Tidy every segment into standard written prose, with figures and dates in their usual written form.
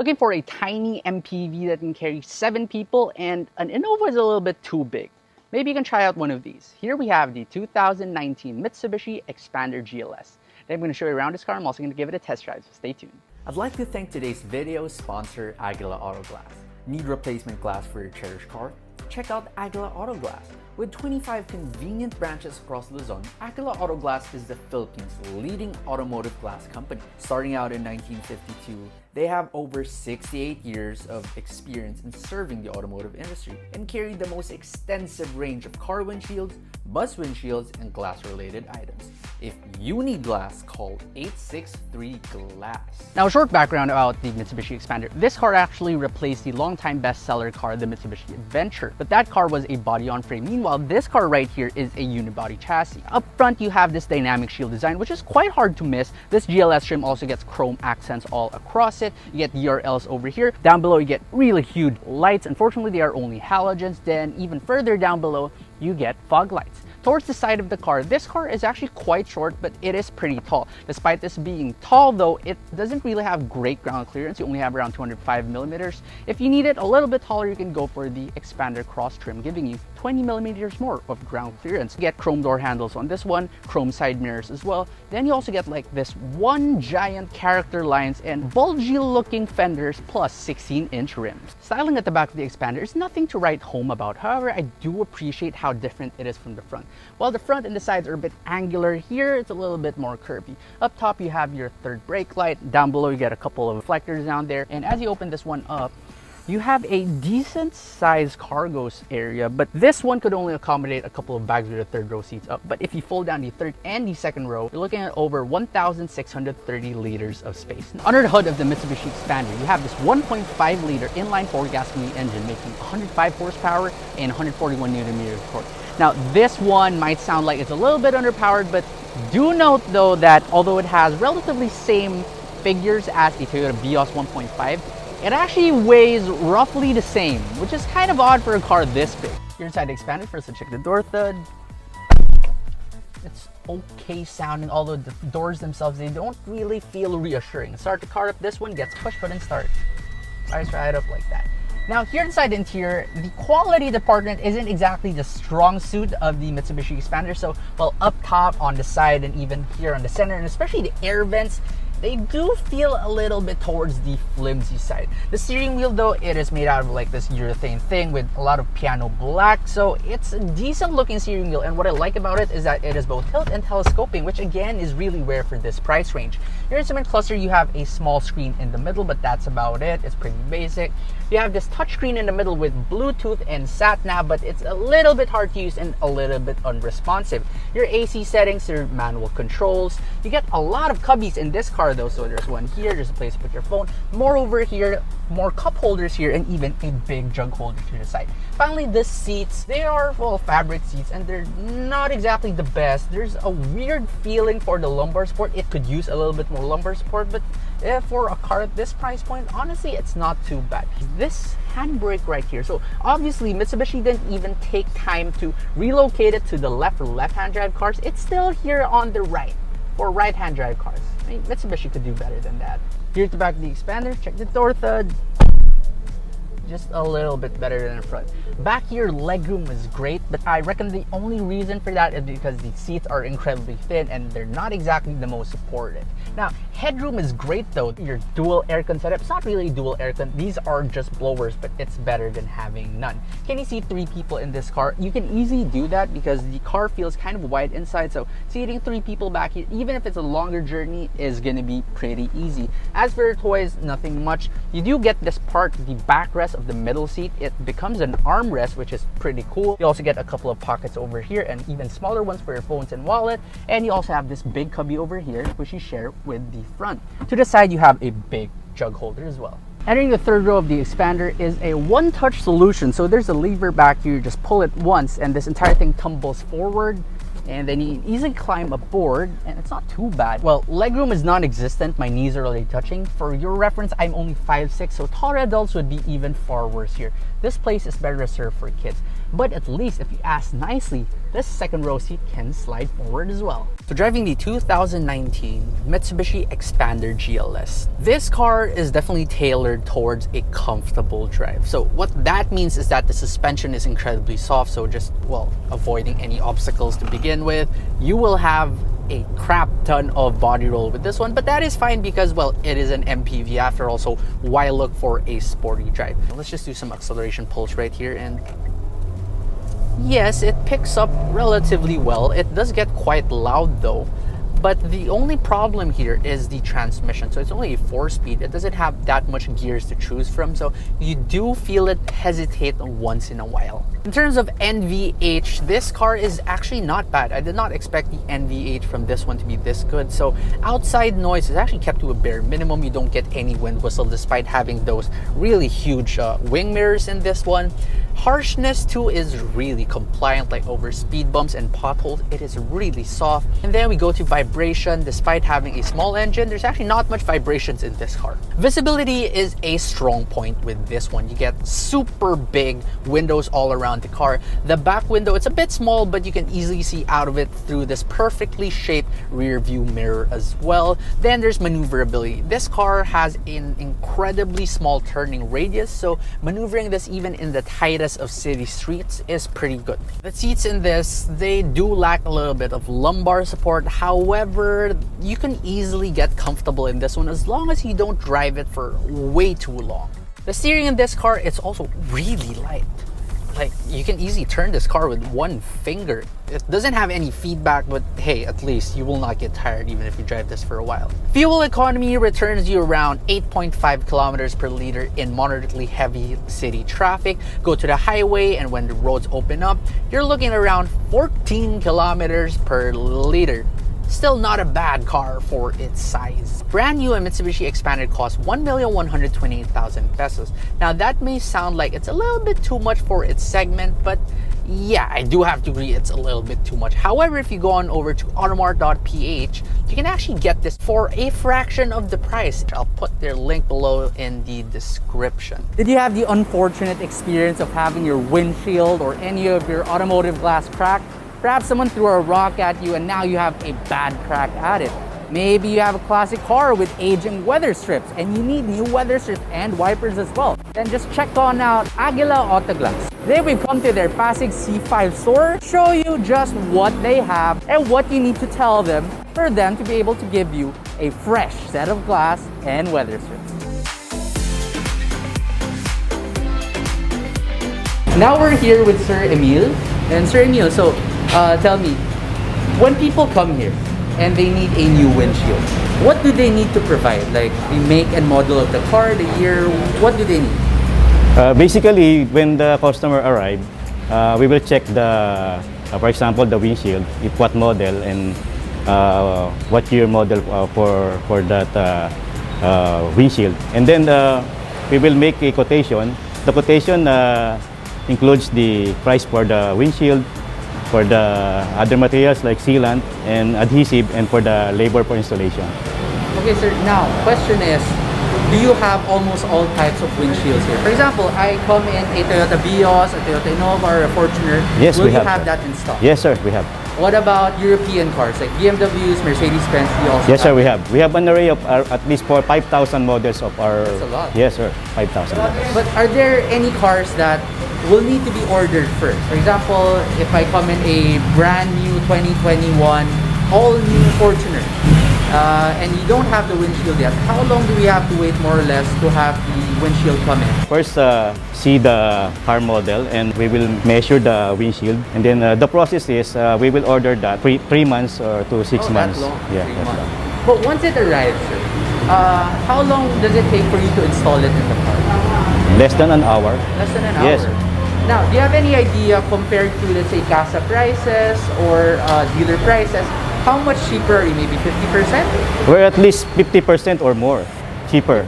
Looking for a tiny MPV that can carry 7 people, and an Innova is a little bit too big. Maybe you can try out one of these. Here we have the 2019 Mitsubishi Xpander GLS. Then I'm going to show you around this car. I'm also going to give it a test drive, so stay tuned. I'd like to thank today's video sponsor, Aguila Auto Glass. Need replacement glass for your cherished car? Check out Aguila Auto Glass. With 25 convenient branches across Luzon, Aguila Auto Glass is the Philippines' leading automotive glass company. Starting out in 1952, they have over 68 years of experience in serving the automotive industry and carry the most extensive range of car windshields, bus windshields, and glass-related items. If you need glass, call 863 Glass. Now, a short background about the Mitsubishi Xpander. This car actually replaced the longtime bestseller car, the Mitsubishi Adventure, but that car was a body-on-frame. Meanwhile, this car right here is a unibody chassis. Up front, you have this dynamic shield design, which is quite hard to miss. This GLS trim also gets chrome accents all across it. You get DRLs over here. Down below, you get really huge lights. Unfortunately, they are only halogens. Then even further down below, you get fog lights. Towards the side of the car, this car is actually quite short, but it is pretty tall. Despite this being tall though, it doesn't really have great ground clearance. You only have around 205 millimeters. If you need it a little bit taller, you can go for the Xpander Cross trim, giving you 20 millimeters more of ground clearance. You get chrome door handles on this one, chrome side mirrors as well. Then you also get like this one giant character lines and bulgy looking fenders plus 16-inch rims. Styling at the back of the Xpander is nothing to write home about. However, I do appreciate how different it is from the front. While the front and the sides are a bit angular, here it's a little bit more curvy. Up top, you have your third brake light. Down below, you get a couple of reflectors down there. And as you open this one up, you have a decent sized cargo area, but this one could only accommodate a couple of bags with the third row seats up. But if you fold down the third and the second row, you're looking at over 1,630 liters of space. Under the hood of the Mitsubishi Xpander, you have this 1.5 liter inline 4 gasoline engine making 105 horsepower and 141 Newton meters of torque. Now, this one might sound like it's a little bit underpowered, but do note though that although it has relatively same figures as the Toyota Vios 1.5, it actually weighs roughly the same, which is kind of odd for a car this big. You're inside the Xpander. First, let's check the door thud. It's okay sounding, although the doors themselves, they don't really feel reassuring. Start the car up, this one gets push button start. Rise right up like that. Now, here inside the interior, the quality department isn't exactly the strong suit of the Mitsubishi Xpander. So, well, up top, on the side, and even here on the center, and especially the air vents, they do feel a little bit towards the flimsy side. The steering wheel though, it is made out of like this urethane thing with a lot of piano black, so it's a decent looking steering wheel. And what I like about it is that it is both tilt and telescoping, which again is really rare for this price range. Your instrument cluster, you have a small screen in the middle, but that's about it. It's pretty basic. You have this touchscreen in the middle with Bluetooth and sat-nav, but it's a little bit hard to use and a little bit unresponsive. Your AC settings, your manual controls. You get a lot of cubbies in this car though, so there's one here, there's a place to put your phone, more over here, more cup holders here, and even a big jug holder to the side. Finally, the seats, they are well fabric seats and they're not exactly the best. There's a weird feeling for the lumbar support. It could use a little bit more lumbar support, but for a car at this price point, honestly, it's not too bad. This handbrake right here, so obviously Mitsubishi didn't even take time to relocate it to the left for left-hand drive cars. It's still here on the right for right-hand drive cars. I mean, Mitsubishi could do better than that. Here's the back of the Xpander. Check the door thud. Just a little bit better than the front. Back here, legroom is great, but I reckon the only reason for that is because the seats are incredibly thin and they're not exactly the most supportive. Now, headroom is great though. Your dual aircon setup, it's not really dual aircon. These are just blowers, but it's better than having none. Can you seat 3 people in this car? You can easily do that because the car feels kind of wide inside, so seating 3 people back here, even if it's a longer journey, is gonna be pretty easy. As for toys, nothing much. You do get this part, the backrest of the middle seat. It becomes an armrest, which is pretty cool. You also get a couple of pockets over here and even smaller ones for your phones and wallet. And you also have this big cubby over here, which you share with the front. To the side, you have a big jug holder as well. Entering the third row of the Xpander is a one-touch solution. So there's a lever back here, you just pull it once and this entire thing tumbles forward. And then you can easily climb aboard, and it's not too bad. Well, legroom is non-existent. My knees are already touching. For your reference, I'm only 5'6", so taller adults would be even far worse here. This place is better reserved for kids. But at least if you ask nicely, this second row seat can slide forward as well. So driving the 2019 Mitsubishi Xpander GLS. This car is definitely tailored towards a comfortable drive. So what that means is that the suspension is incredibly soft, so just, well, avoiding any obstacles to begin with. You will have a crap ton of body roll with this one, but that is fine because, well, it is an MPV after all, so why look for a sporty drive? Let's just do some acceleration pulse right here, and yes, it picks up relatively well. It does get quite loud though, but the only problem here is the transmission. So it's only a 4-speed. It doesn't have that much gears to choose from, so you do feel it hesitate once in a while. In terms of NVH, this car is actually not bad. I did not expect the NVH from this one to be this good. So outside noise is actually kept to a bare minimum. You don't get any wind whistle despite having those really huge wing mirrors in this one. Harshness too is really compliant, like over speed bumps and potholes. It is really soft. And then we go to vibration. Despite having a small engine, there's actually not much vibrations in this car. Visibility is a strong point with this one. You get super big windows all around the car. The back window, it's a bit small, but you can easily see out of it through this perfectly shaped rear view mirror as well. Then there's maneuverability. This car has an incredibly small turning radius, so maneuvering this even in the tightest of city streets is pretty good. The seats in this, they do lack a little bit of lumbar support. However, you can easily get comfortable in this one as long as you don't drive it for way too long. The steering in this car, it's also really light. Like, you can easily turn this car with one finger. It doesn't have any feedback, but hey, at least you will not get tired even if you drive this for a while. Fuel economy returns you around 8.5 kilometers per liter in moderately heavy city traffic. Go to the highway, and when the roads open up, you're looking around 14 kilometers per liter. Still not a bad car for its size. Brand new Mitsubishi Xpander costs 1,128,000 pesos. Now that may sound like it's a little bit too much for its segment, but yeah, I do have to agree it's a little bit too much. However, if you go on over to automart.ph, you can actually get this for a fraction of the price. I'll put their link below in the description. Did you have the unfortunate experience of having your windshield or any of your automotive glass cracked? Perhaps someone threw a rock at you and now you have a bad crack at it. Maybe you have a classic car with aging weather strips and you need new weather strips and wipers as well. Then just check on out Aguila Auto Glass. Today we've come to their Pasig C5 store to show you just what they have and what you need to tell them for them to be able to give you a fresh set of glass and weather strips. Now we're here with Sir Emil. And Sir Emil, so tell me, when people come here and they need a new windshield, what do they need to provide? Like the make and model of the car, the year, what do they need? Basically, when the customer arrives, we will check the, for example, the windshield, if what model and what year model for that windshield. And then we will make a quotation. The quotation includes the price for the windshield, for the other materials like sealant and adhesive, and for the labor for installation. Okay, sir. Now, question is, do you have almost all types of windshields here? For example, I come in a Toyota Vios, a Toyota Innova, or a Fortuner. Yes, Will we you have that in stock? Yes, sir, we have. What about European cars like BMWs, Mercedes-Benz? You also Yes, sir, we have. We have an array of at least 5,000 models of our. That's a lot. Yes, sir, 5,000 models. But are there any cars that will need to be ordered first? For example, if I come in a brand new 2021 all new Fortuner and you don't have the windshield yet, how long do we have to wait more or less to have the windshield come in? First, see the car model and we will measure the windshield. And then the process is we will order that 3 months or to 6 months. That long? Yeah, 3 that's months. long. But once it arrives, sir, how long does it take for you to install it in the car? Less than an hour. Less than an hour? Yes. Now, do you have any idea compared to, let's say, casa prices or dealer prices, how much cheaper are you? Maybe 50%? We're at least 50% or more cheaper.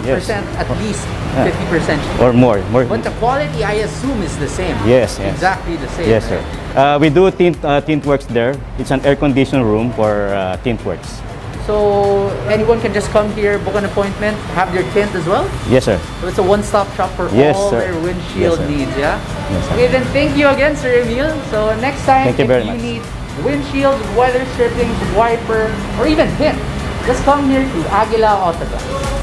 50% Yes. at least 50% cheaper. Or more. But the quality, I assume, is the same. Yes, yes. Exactly the same. Yes, sir. right? We do tint works there. It's an air-conditioned room for tint works. So anyone can just come here, book an appointment, have their tint as well. Yes, sir. So it's a one-stop shop for Yes, all sir. their windshield Yes, sir. needs, yeah? Yes, sir. Okay, then thank you again, Sir Emil. So next time, Thank you if very you much. need windshield, weather stripping, wiper, or even tint, just come here to Aguila Auto Glass.